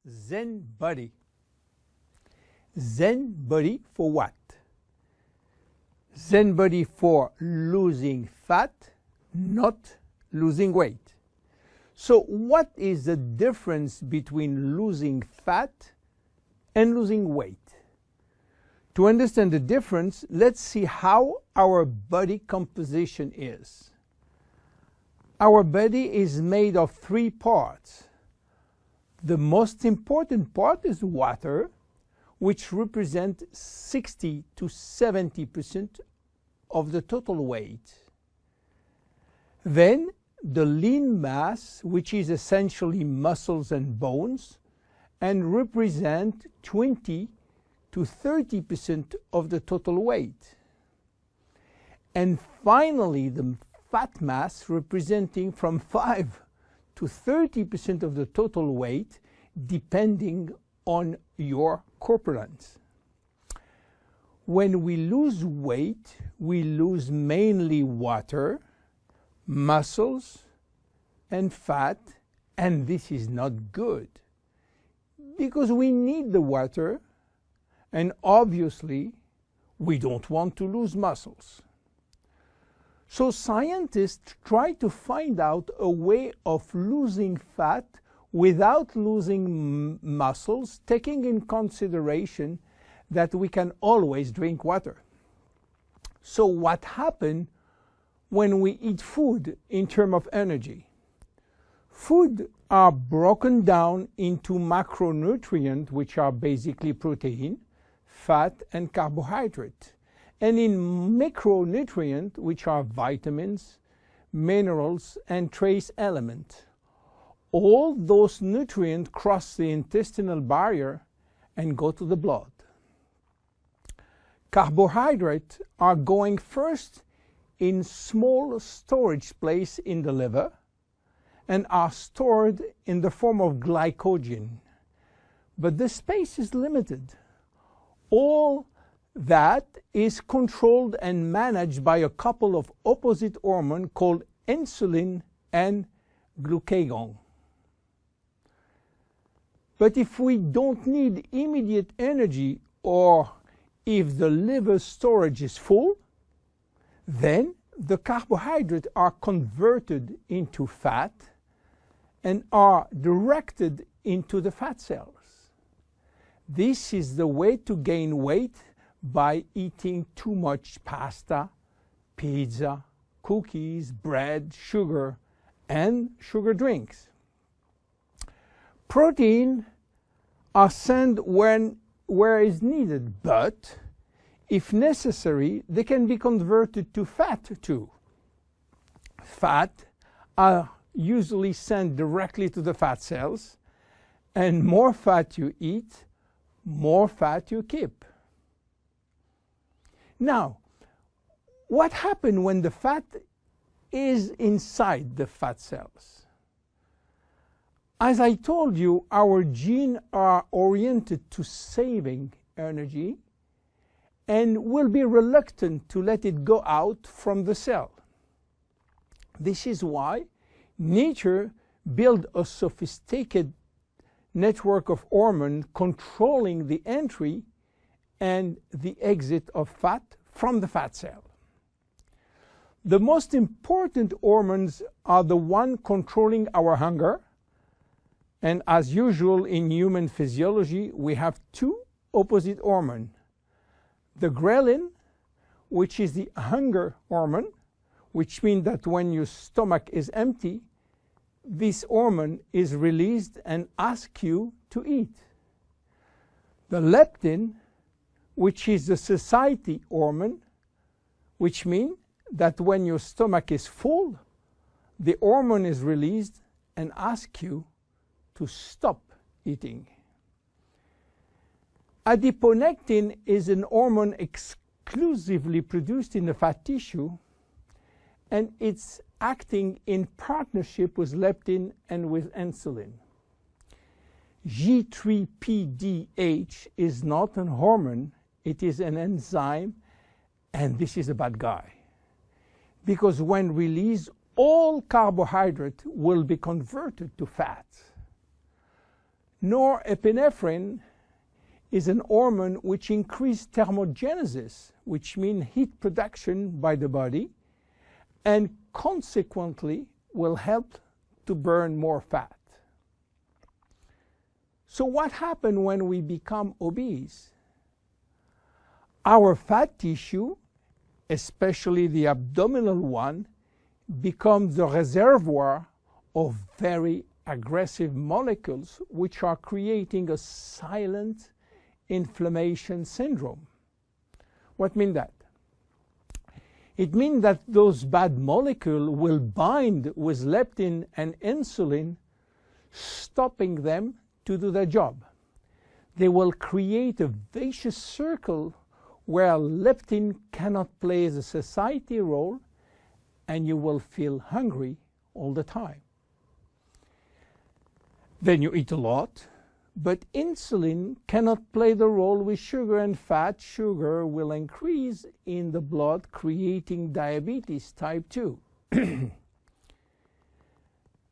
Zen Bodi. Zen Bodi for what? Zen Bodi for losing fat, not losing weight. So what is the difference between losing fat and losing weight? To understand the difference, let's see how our body composition is. Our body is made of 3 parts. The most important part is water, which represents 60 to 70% of the total weight. Then the lean mass, which is essentially muscles and bones, and represent 20 to 30% of the total weight. And finally, the fat mass, representing from 5 to 30% of the total weight, depending on your corpulence. When we lose weight, we lose mainly water, muscles, and fat, and this is not good because we need the water, and obviously we don't want to lose muscles. So scientists try to find out a way of losing fat without losing muscles, taking in consideration that we can always drink water. So what happens when we eat food in terms of energy? Food are broken down into macronutrients, which are basically protein, fat, and carbohydrate, and in micronutrients, which are vitamins, minerals, and trace elements. All those nutrients cross the intestinal barrier and go to the blood. Carbohydrates are going first in small storage place in the liver and are stored in the form of glycogen. But the space is limited. All that is controlled and managed by a couple of opposite hormones called insulin and glucagon. But if we don't need immediate energy, or if the liver storage is full, then the carbohydrates are converted into fat and are directed into the fat cells. This is the way to gain weight by eating too much pasta, pizza, cookies, bread, sugar, and sugar drinks. Protein are sent where is needed, but if necessary, they can be converted to fat too. Fat are usually sent directly to the fat cells, and more fat you eat, more fat you keep. Now, what happens when the fat is inside the fat cells? As I told you, our genes are oriented to saving energy and will be reluctant to let it go out from the cell. This is why nature built a sophisticated network of hormones controlling the entry and the exit of fat from the fat cell. The most important hormones are the ones controlling our hunger, and as usual in human physiology, we have 2 opposite hormones. The ghrelin, which is the hunger hormone, which means that when your stomach is empty, this hormone is released and asks you to eat. The leptin, which is the satiety hormone, which means that when your stomach is full, the hormone is released and asks you to stop eating. Adiponectin is an hormone exclusively produced in the fat tissue, and it's acting in partnership with leptin and with insulin. G3PDH is not a hormone, it is an enzyme, and this is a bad guy. Because when released, all carbohydrate will be converted to fat. Norepinephrine is an hormone which increases thermogenesis, which means heat production by the body, and consequently will help to burn more fat. So what happens when we become obese? Our fat tissue, especially the abdominal one, becomes the reservoir of very aggressive molecules which are creating a silent inflammation syndrome. What means that? It means that those bad molecules will bind with leptin and insulin, stopping them to do their job. They will create a vicious circle where leptin cannot play the satiety role, and you will feel hungry all the time. Then you eat a lot, but insulin cannot play the role with sugar and fat. Sugar will increase in the blood, creating diabetes type 2.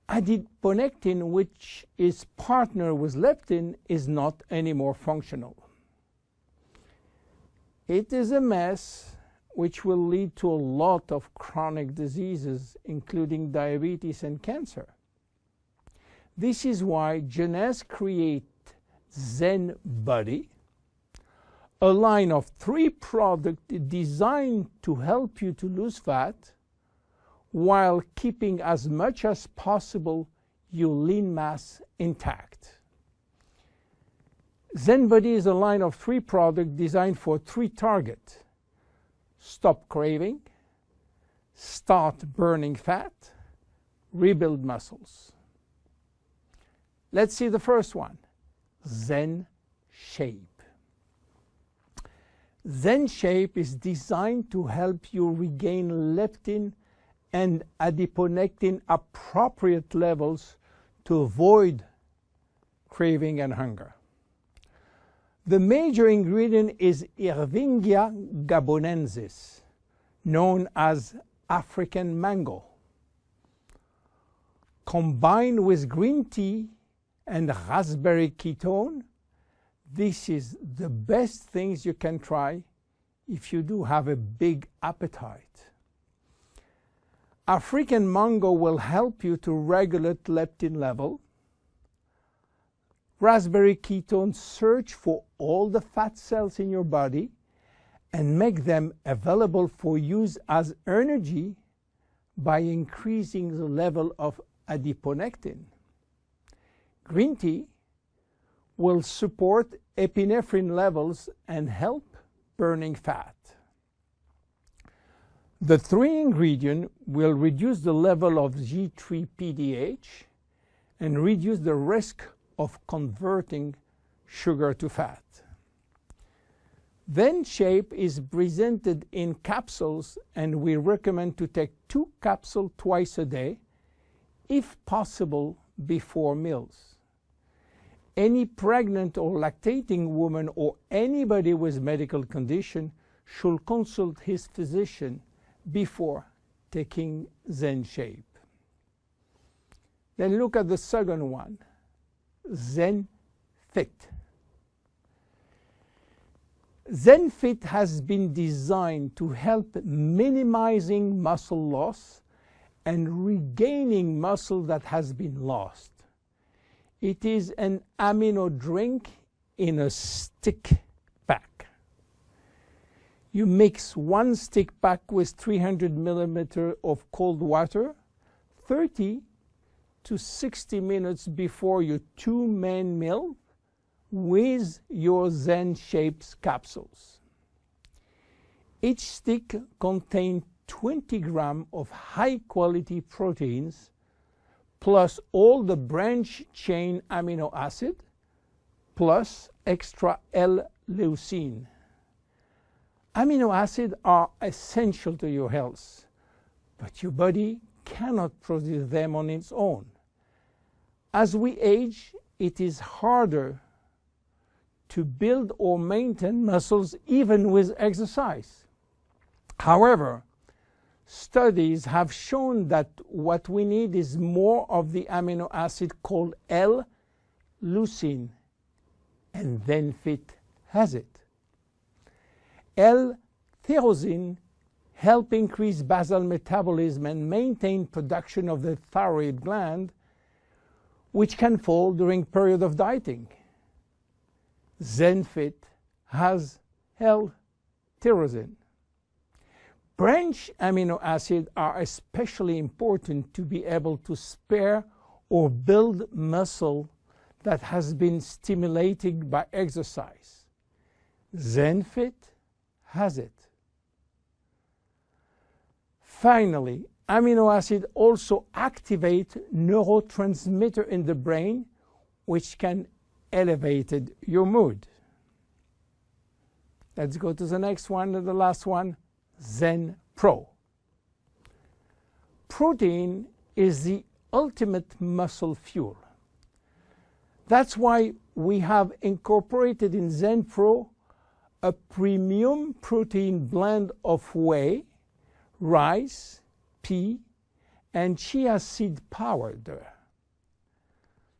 Adiponectin, which is partnered with leptin, is not anymore functional. It is a mess which will lead to a lot of chronic diseases, including diabetes and cancer. This is why Jeunesse created Zen Bodi, a line of 3 products designed to help you to lose fat while keeping as much as possible your lean mass intact. Zen Bodi is a line of 3 products designed for 3 targets: stop craving, start burning fat, rebuild muscles. Let's see the first one, Zen Shape. Zen Shape is designed to help you regain leptin and adiponectin appropriate levels to avoid craving and hunger. The major ingredient is Ervingia gabonensis, known as African mango. Combined with green tea and raspberry ketone, this is the best things you can try if you do have a big appetite. African mango will help you to regulate leptin level. Raspberry ketones search for all the fat cells in your body and make them available for use as energy by increasing the level of adiponectin. Green tea will support epinephrine levels and help burning fat. The 3 ingredients will reduce the level of G3-PDH and reduce the risk of converting sugar to fat. Zen Shape is presented in capsules, and we recommend to take 2 capsules twice a day, if possible before meals. Any pregnant or lactating woman or anybody with medical condition should consult his physician before taking Zen Shape. Then look at the second one, Zen Fit. Zen Fit has been designed to help minimizing muscle loss and regaining muscle that has been lost. It is an amino drink in a stick pack. You mix 1 stick pack with 300 milliliters of cold water 30 to 60 minutes before your 2 main meal with your Zen Shapes capsules. Each stick contains 20 grams of high-quality proteins plus all the branch-chain amino acid plus extra L-leucine. Amino acids are essential to your health, but your body cannot produce them on its own. As we age, it is harder to build or maintain muscles even with exercise. However, studies have shown that what we need is more of the amino acid called L-leucine, and then-fit has it. L-tyrosine help increase basal metabolism and maintain production of the thyroid gland, which can fall during period of dieting. Zen-fit has L-tyrosine. Branch amino acids are especially important to be able to spare or build muscle that has been stimulated by exercise. Zen-fit has it. Finally, amino acids also activate neurotransmitter in the brain, which can elevate your mood. Let's go to the next one and the last one, Zen Pro. Protein is the ultimate muscle fuel. That's why we have incorporated in Zen Pro a premium protein blend of whey, rice, pea, and chia seed powder.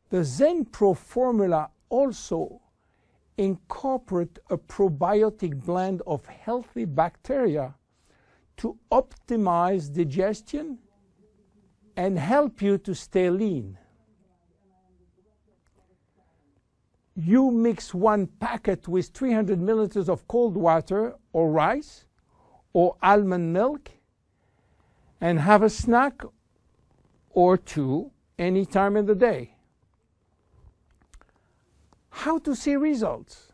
The Zen Pro formula also incorporates a probiotic blend of healthy bacteria to optimize digestion and help you to stay lean. You mix one packet with 300 milliliters of cold water or rice or almond milk and have a snack or two any time in the day. How to see results?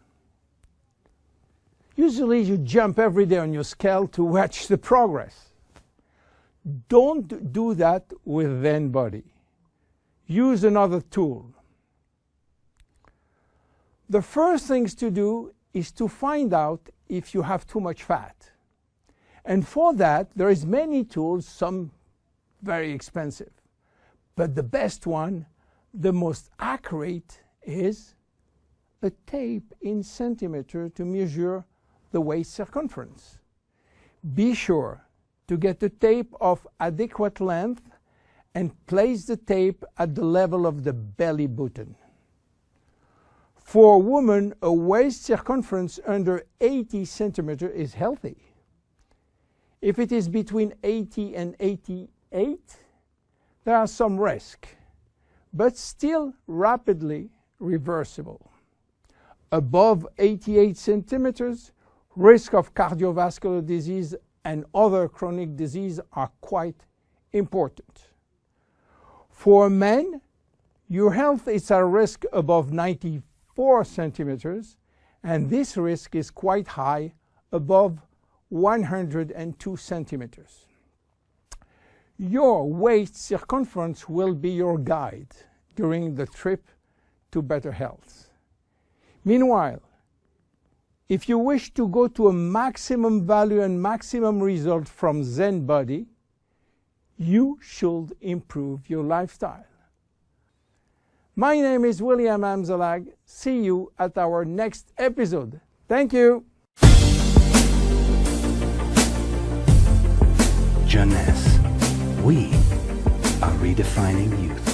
Usually you jump every day on your scale to watch the progress. Don't do that with Zen Bodi. Use another tool. The first things to do is to find out if you have too much fat. And for that, there is many tools, some very expensive. But the best one, the most accurate, is a tape in centimeter to measure the waist circumference. Be sure to get a tape of adequate length and place the tape at the level of the belly button. For a woman, a waist circumference under 80 centimeters is healthy. If it is between 80 and 88, there are some risk, but still rapidly reversible. Above 88 centimeters, risk of cardiovascular disease and other chronic disease are quite important. For men, your health is at risk above 94 centimeters, and this risk is quite high, above 102 centimeters. Your waist circumference will be your guide during the trip to better health. Meanwhile, if you wish to go to a maximum value and maximum result from Zen Bodi, you should improve your lifestyle. My name is William Amzalag. See you at our next episode. Thank you. Jeunesse. We are redefining youth.